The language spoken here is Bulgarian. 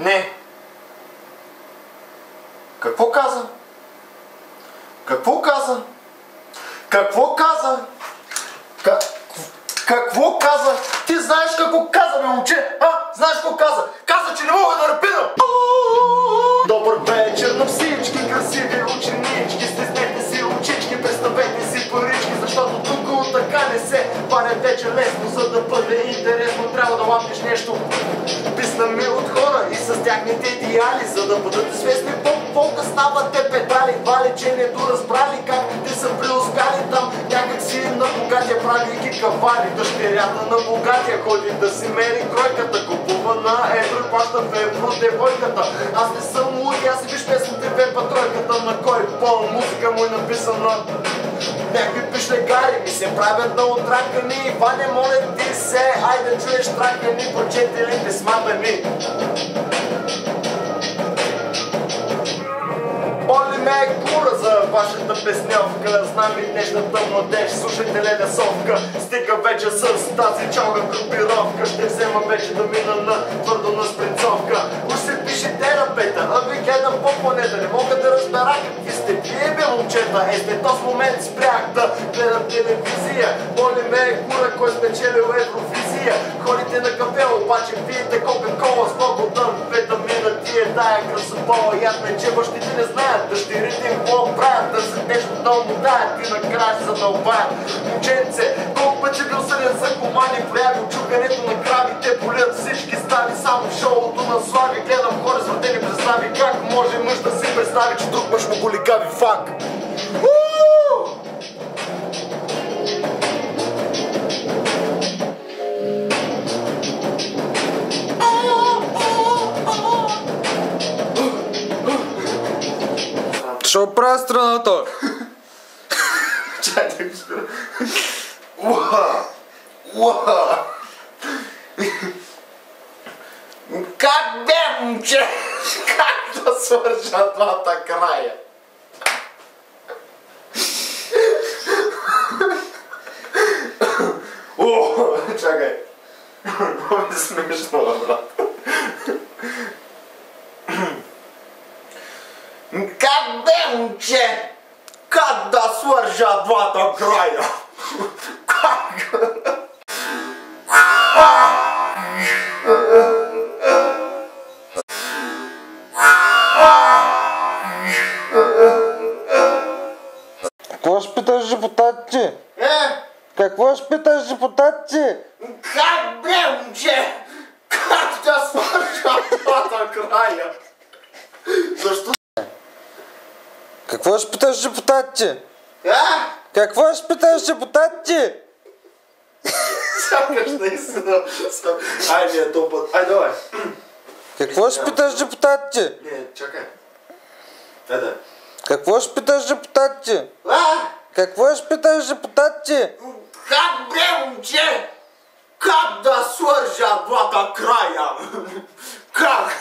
Не. Какво каза? Какво каза? Какво каза? Какво каза? Ти знаеш какво каза, бе, момче? Знаеш какво каза? Каза, че не мога да рапирам! Добър вечер на всички красиви ученички, стиснете си очички, представете си парички, защото тук така не се паря вече лесно, за да бъде интересно трябва да лапнеш нещо писнаме от хора и с тяхните идеали, за да бъдат известни по-полка стават те педали, вали, че не доразбрали как те са преуспяли там някак си на богатия правейки кавали, дъщерята на богатия ходи да си мери кройката, купува на евро и плаща в евро девойката. Аз не съм луд, аз си виж песните вепа тройката на кой пол музика му е написана. Някакви пишлегари ми се правят на отракани, Ваня, моля ти се, айде чуеш тракани, прочете ли писмата ми? Боли ме е кура за вашата песнявка, знам и днешната младеж, слушайте Леля Совка, стига вече с тази чалга групировка, ще взема вече да мина на твърдо на спринцовка. Уж се пише терапета, а ви гледам по планета, не мога да разбера какви сте вие, бе, момчета. След този момент спрях да гледам телевизия, боли ме е кура, кой спечелил Евровизия. Ходите на кафе, обаче пиете кока-кола с много дън, витамина ти е тая красопола. Ядне, че бащите не знаят, дъщерите им какво правят, да се нещо да му даят и накрая се задълбаят. Момченце, колко път си бил съден за комани, прояви чукането на крави, те болят всички стави, само в шоуто на слави. Гледам хора с въртени представи, как може мъж да си представи, че друг мъж му го лигави фак. Що прави страната? Чай да го спира. Уа! Как бе, момче? Как да свържа двата края? Чакай. Много е смешно, брат. Как бе, момче? Как да свържа двата края? Как? Какво ще питаш депутатите? Какво ще питаш депутатите? Как бе, момче? Как да свържа двата края? Защо? Какво ще питаш депутатите? Какво ще питаш депутатите? Сякаш наистина. Айде, е този път. Айде, давай. Какво ще питаш депутатите? Не, чакай. Айде. Какво ще питаш депутатите? Какво ще питаш депутатите? Как бе, момче? Как да свържа двата края? Как?